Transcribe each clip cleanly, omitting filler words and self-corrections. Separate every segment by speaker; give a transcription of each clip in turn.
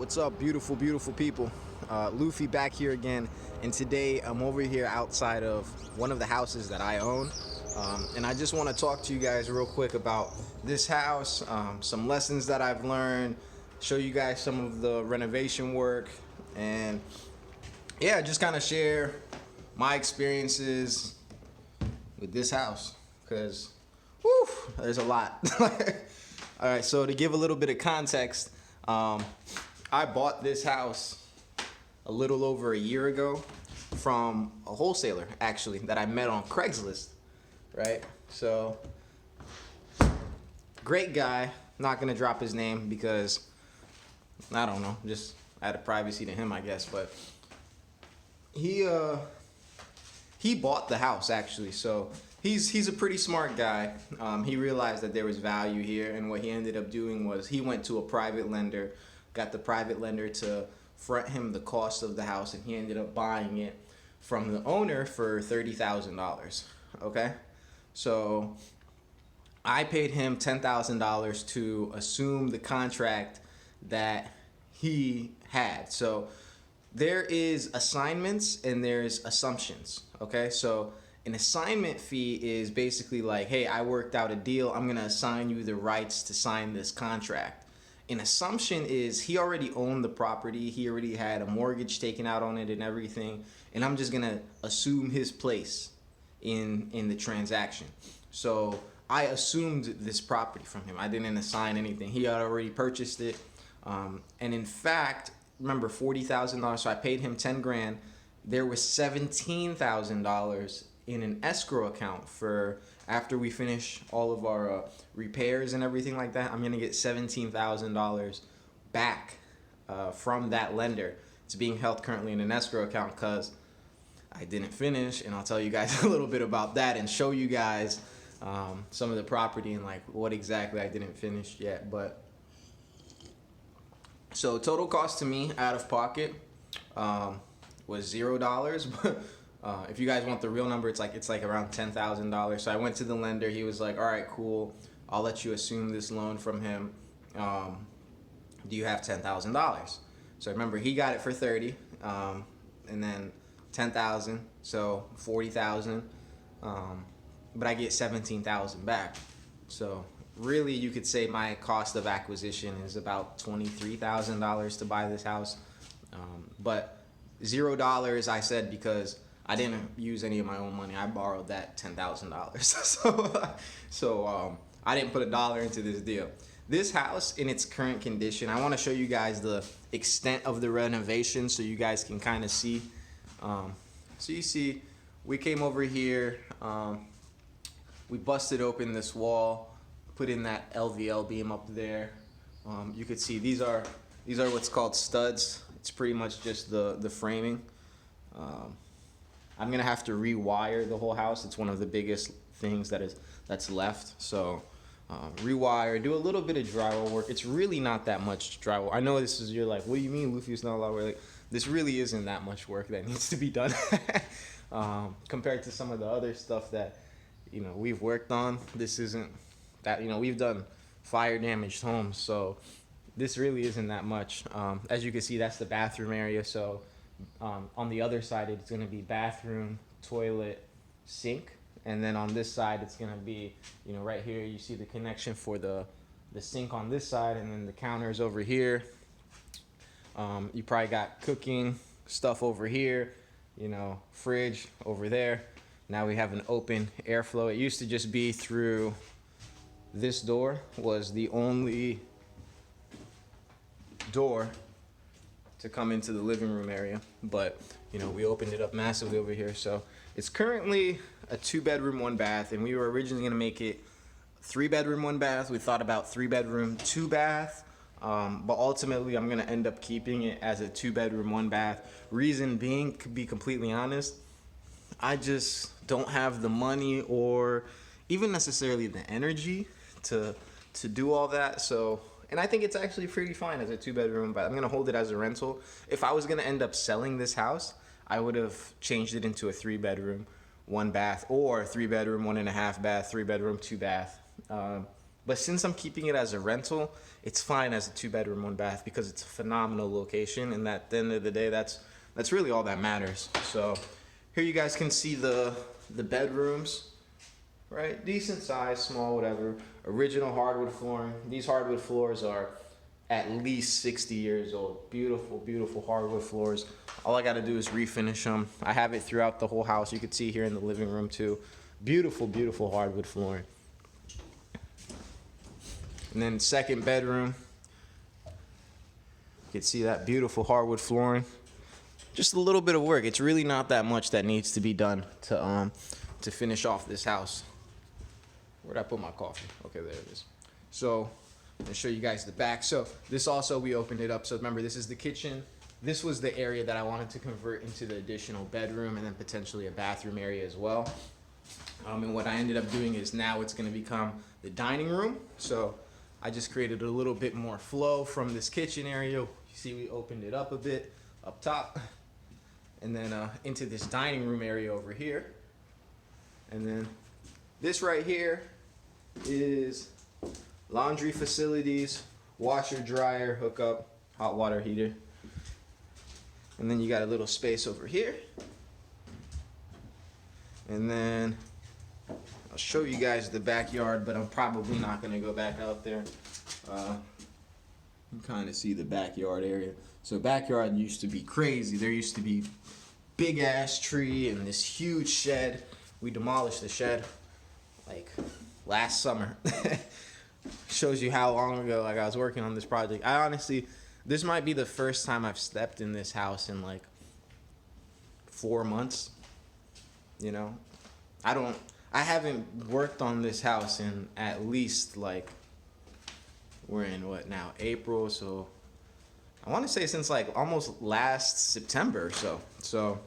Speaker 1: What's up, beautiful, beautiful people? Luffy back here again, and today I'm over here outside of one of the houses that I own. And I just want to talk to you guys real quick about this house, some lessons that I've learned, show you guys some of the renovation work, and yeah, just kind of share my experiences with this house, because there's a lot. All right, so to give a little bit of context, I bought this house a little over a year ago from a wholesaler, actually, that I met on Craigslist, right? So, great guy. Not gonna drop his name because, I don't know, just out of privacy to him, I guess. But he bought the house, actually. So he's a pretty smart guy. He realized that there was value here, and what he ended up doing was he went to a private lender, got the private lender to front him the cost of the house, and he ended up buying it from the owner for $30,000. Okay, so I paid him $10,000 to assume the contract that he had. So there is assignments and there's assumptions. Okay, so an assignment fee is basically like, hey, I worked out a deal, I'm gonna assign you the rights to sign this contract. An assumption is he already owned the property, he already had a mortgage taken out on it and everything, and I'm just gonna assume his place in the transaction. So I assumed this property from him. I didn't assign anything. He had already purchased it, and in fact, remember, $40,000. So I paid him 10 grand. There was $17,000 in an escrow account for after we finish all of our repairs and everything like that. I'm gonna get $17,000 back from that lender. It's being held currently in an escrow account because I didn't finish, and I'll tell you guys a little bit about that and show you guys some of the property and like what exactly I didn't finish yet. But so total cost to me out of pocket was $0. If you guys want the real number, it's like around $10,000. So I went to the lender. He was like, all right, cool, I'll let you assume this loan from him. Do you have $10,000? So remember, he got it for 30, and then 10,000, so 40,000. But I get 17,000 back. So really, you could say my cost of acquisition is about $23,000 to buy this house. But $0 I said because I didn't use any of my own money. I borrowed that $10,000. So I didn't put a dollar into this deal. This house in its current condition, I want to show you guys the extent of the renovation so you guys can kind of see. So you see, we came over here, we busted open this wall, put in that LVL beam up there. You could see these are what's called studs. It's pretty much just the framing. I'm gonna have to rewire the whole house. It's one of the biggest things that's left. So rewire, do a little bit of drywall work. It's really not that much drywall. I know you're like, what do you mean, Luffy? It's not a lot of work. Like, this really isn't that much work that needs to be done compared to some of the other stuff that we've worked on. This isn't that, we've done fire damaged homes, so this really isn't that much. As you can see, that's the bathroom area. So on the other side, it's going to be bathroom, toilet, sink, and then on this side, it's going to be, right here, you see the connection for the sink on this side, and then the counters over here. You probably got cooking stuff over here, fridge over there. Now we have an open airflow. It used to just be through this door, was the only door to come into the living room area, but we opened it up massively over here. So it's currently a 2-bedroom 1-bath, and we were originally going to make it 3-bedroom 1-bath. We thought about 3-bedroom 2-bath, but ultimately I'm going to end up keeping it as a 2-bedroom 1-bath. Reason being, to be completely honest, I just don't have the money or even necessarily the energy to do all that. So, and I think it's actually pretty fine as a 2-bedroom, but I'm gonna hold it as a rental. If I was gonna end up selling this house, I would have changed it into a 3-bedroom 1-bath, or 3-bedroom 1.5-bath, 3-bedroom 2-bath. But But since I'm keeping it as a rental, it's fine as a 2-bedroom, 1 bath because it's a phenomenal location, and at the end of the day, that's really all that matters. So here you guys can see the bedrooms, right? Decent size, small, whatever. Original hardwood flooring. These hardwood floors are at least 60 years old. Beautiful, beautiful hardwood floors. All I gotta do is refinish them. I have it throughout the whole house. You can see here in the living room too. Beautiful, beautiful hardwood flooring. And then second bedroom, you can see that beautiful hardwood flooring. Just a little bit of work. It's really not that much that needs to be done to finish off this house. Where'd I put my coffee? Okay, there it is. So I'll show you guys the back. So this also, we opened it up. So remember, this is the kitchen. This was the area that I wanted to convert into the additional bedroom and then potentially a bathroom area as well. And what I ended up doing is now it's going to become the dining room. So I just created a little bit more flow from this kitchen area. You see, we opened it up a bit up top, and then into this dining room area over here. And then this right here is laundry facilities, washer, dryer, hookup, hot water heater. And then you got a little space over here. And then I'll show you guys the backyard, but I'm probably not gonna go back out there. You kind of see the backyard area. So backyard used to be crazy. There used to be big ass tree and this huge shed. We demolished the shed like last summer. Shows you how long ago I was working on this project. I honestly, this might be the first time I've stepped in this house in like 4 months. You know, I haven't worked on this house in at least like, we're in what now, April, so I want to say since like almost last September or so. So,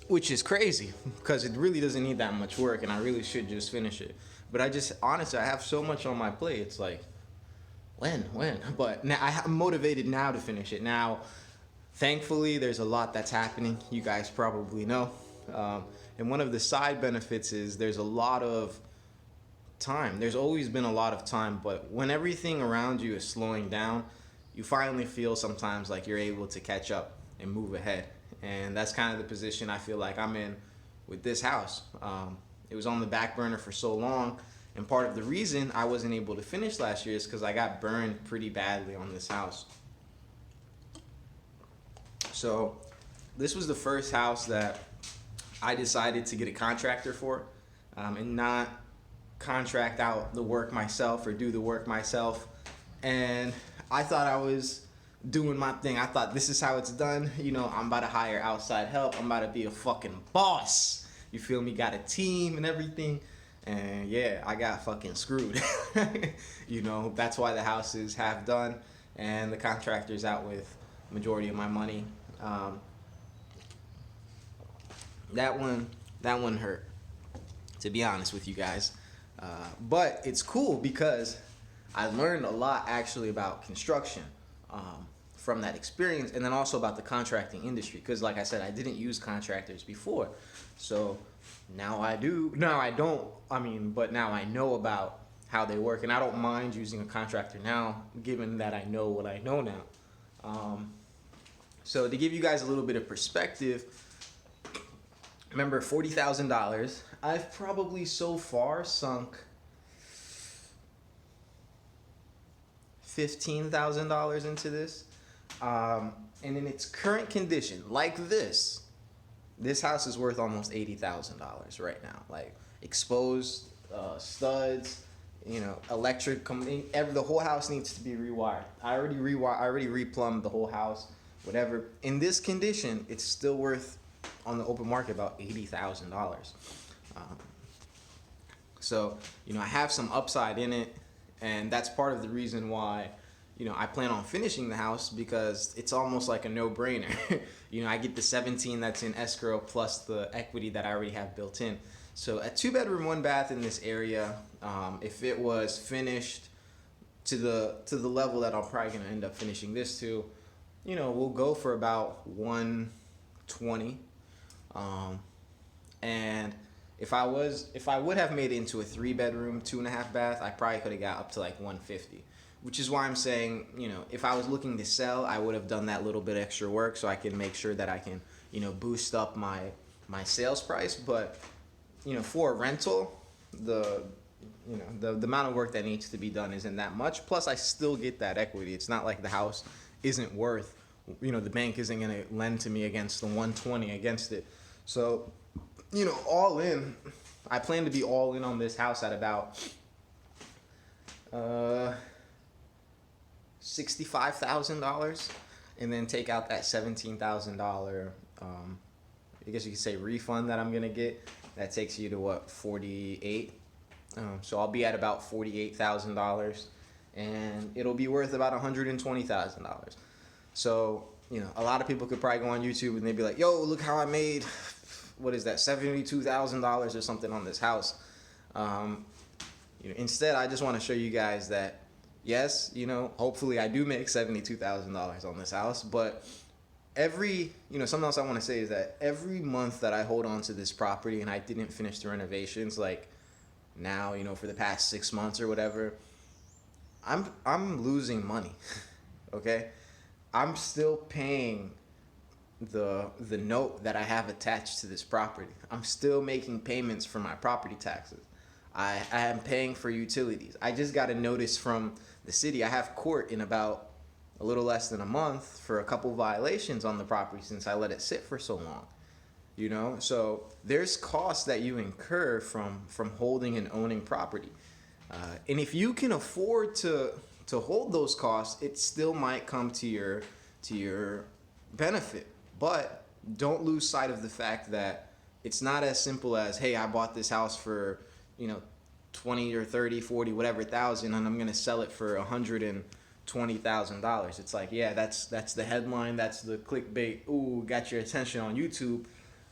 Speaker 1: which is crazy because it really doesn't need that much work and I really should just finish it. But honestly, I have so much on my plate. It's like, when? But now I'm motivated now to finish it. Now, thankfully, there's a lot that's happening. You guys probably know. And one of the side benefits is there's a lot of time. There's always been a lot of time, but when everything around you is slowing down, you finally feel sometimes like you're able to catch up and move ahead. And that's kind of the position I feel like I'm in with this house. It was on the back burner for so long, and part of the reason I wasn't able to finish last year is because I got burned pretty badly on this house. So this was the first house that I decided to get a contractor for, and not contract out the work myself or do the work myself. And I thought I was doing my thing. I thought this is how it's done. You know, I'm about to hire outside help. I'm about to be a fucking boss. You feel me? Got a team and everything. And yeah, I got fucking screwed. You know, that's why the house is half done and the contractor's out with majority of my money. That one hurt, to be honest with you guys. But it's cool because I learned a lot actually about construction from that experience, and then also about the contracting industry, because like I said, I didn't use contractors before. So now I do. Now I don't. But now I know about how they work, and I don't mind using a contractor now, given that I know what I know now. So to give you guys a little bit of perspective, remember $40,000. I've probably so far sunk $15,000 into this. And in its current condition, like this house is worth almost $80,000 right now. Like exposed studs, you know, electric company. The whole house needs to be rewired. I already replumbed the whole house. Whatever. In this condition, it's still worth on the open market about $80,000. So, you know, I have some upside in it, and that's part of the reason why, you know, I plan on finishing the house, because it's almost like a no-brainer. You know, I get the 17 that's in escrow plus the equity that I already have built in. So a 2-bedroom, 1-bath in this area, if it was finished to the level that I'm probably gonna end up finishing this to, you know, we'll go for about 120. And If I would have made it into a 3-bedroom, 2.5 bath, I probably could have got up to like 150. Which is why I'm saying, if I was looking to sell, I would have done that little bit extra work so I can make sure that I can, boost up my sales price. But, for a rental, the amount of work that needs to be done isn't that much. Plus, I still get that equity. It's not like the house isn't worth, the bank isn't going to lend to me against the 120 against it. So, all in, I plan to be all in on this house at about $65,000, and then take out that $17,000. I guess you could say refund that I'm gonna get. That takes you to what, 48? So I'll be at about $48,000, and it'll be worth about $120,000. So a lot of people could probably go on YouTube and they'd be like, "Yo, look how I made, what is that, $72,000 or something on this house." Instead, I just want to show you guys that yes, hopefully I do make $72,000 on this house, but something else I want to say is that every month that I hold on to this property and I didn't finish the renovations, like now, for the past 6 months or whatever, I'm losing money. Okay? I'm still paying the note that I have attached to this property. I'm still making payments for my property taxes. I am paying for utilities. I just got a notice from the city. I have court in about a little less than a month for a couple violations on the property since I let it sit for so long. So there's costs that you incur from holding and owning property. And if you can afford to hold those costs, it still might come to your benefit. But don't lose sight of the fact that it's not as simple as, hey, I bought this house for 20 or 30, 40, whatever thousand, and I'm gonna sell it for $120,000. It's like, yeah, that's the headline, that's the clickbait. Ooh, got your attention on YouTube.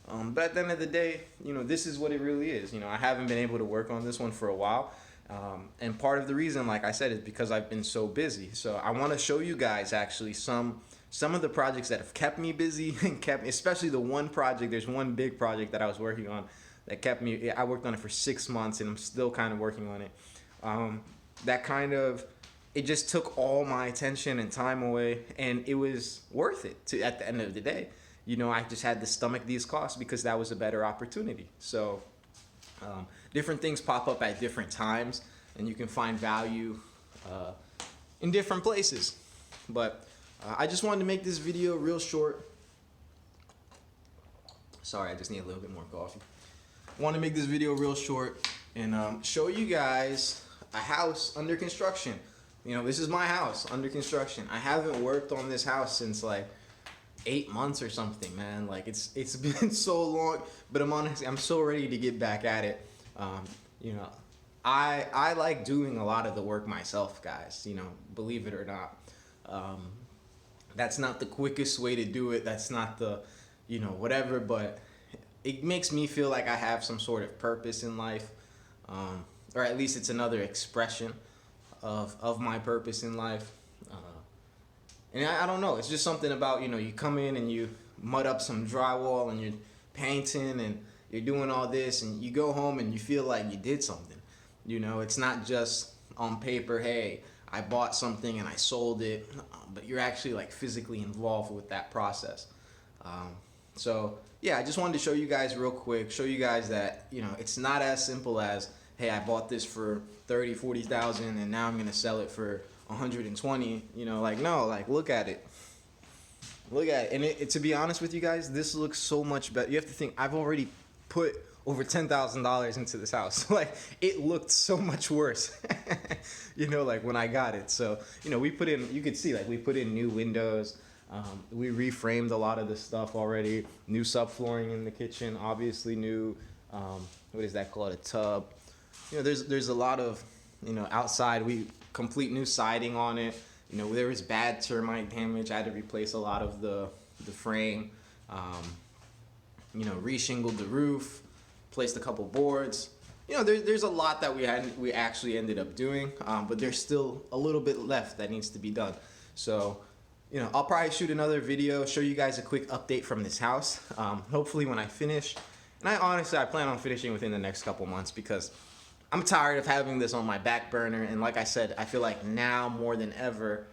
Speaker 1: But at the end of the day, this is what it really is. I haven't been able to work on this one for a while, and part of the reason, like I said, is because I've been so busy. So I want to show you guys actually some of the projects that have kept me busy and especially the one project. There's one big project that I was working on that kept me. I worked on it for 6 months, and I'm still kind of working on it. It just took all my attention and time away, and it was worth it at the end of the day. I just had to stomach these costs because that was a better opportunity. So different things pop up at different times, and you can find value in different places. But I just wanted to make this video real short. Sorry, I just need a little bit more coffee. I want to make this video real short and show you guys a house under construction. This is my house under construction. I haven't worked on this house since like 8 months or something, man. Like it's been so long, but I'm so ready to get back at it. I like doing a lot of the work myself, guys. Believe it or not. That's not the quickest way to do it. That's not the, whatever, but it makes me feel like I have some sort of purpose in life, or at least it's another expression of my purpose in life. And I don't know, it's just something about, you come in and you mud up some drywall and you're painting and you're doing all this, and you go home and you feel like you did something. It's not just on paper, hey, I bought something and I sold it, but you're actually like physically involved with that process. So yeah, I just wanted to show you guys real quick, show you guys that, it's not as simple as, hey, I bought this for 30, 40,000 and now I'm going to sell it for 120, no, look at it. Look at it. And to be honest with you guys, this looks so much better. You have to think, I've already put over $10,000 into this house. It looked so much worse, when I got it. So, we put in, you could see, we put in new windows. We reframed a lot of the stuff already. New subflooring in the kitchen, obviously new, what is that called, a tub. There's a lot of, outside, we complete new siding on it. There was bad termite damage. I had to replace a lot of the frame, reshingled the roof, placed a couple boards. There's a lot that we actually ended up doing, but there's still a little bit left that needs to be done. So, I'll probably shoot another video, show you guys a quick update from this house, hopefully when I finish. And I plan on finishing within the next couple months because I'm tired of having this on my back burner. And like I said, I feel like now more than ever,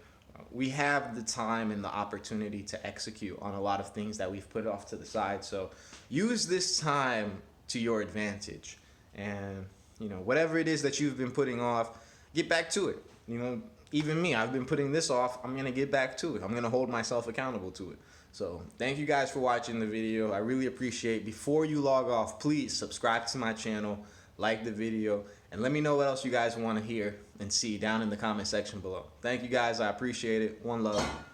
Speaker 1: we have the time and the opportunity to execute on a lot of things that we've put off to the side. So use this time to your advantage. And, you know, whatever it is that you've been putting off, get back to it. You know, even me, I've been putting this off. I'm going to get back to it. I'm going to hold myself accountable to it. So thank you guys for watching the video. I really appreciate it. Before you log off, please subscribe to my channel, like the video, and let me know what else you guys want to hear and see down in the comment section below. Thank you guys. I appreciate it. One love.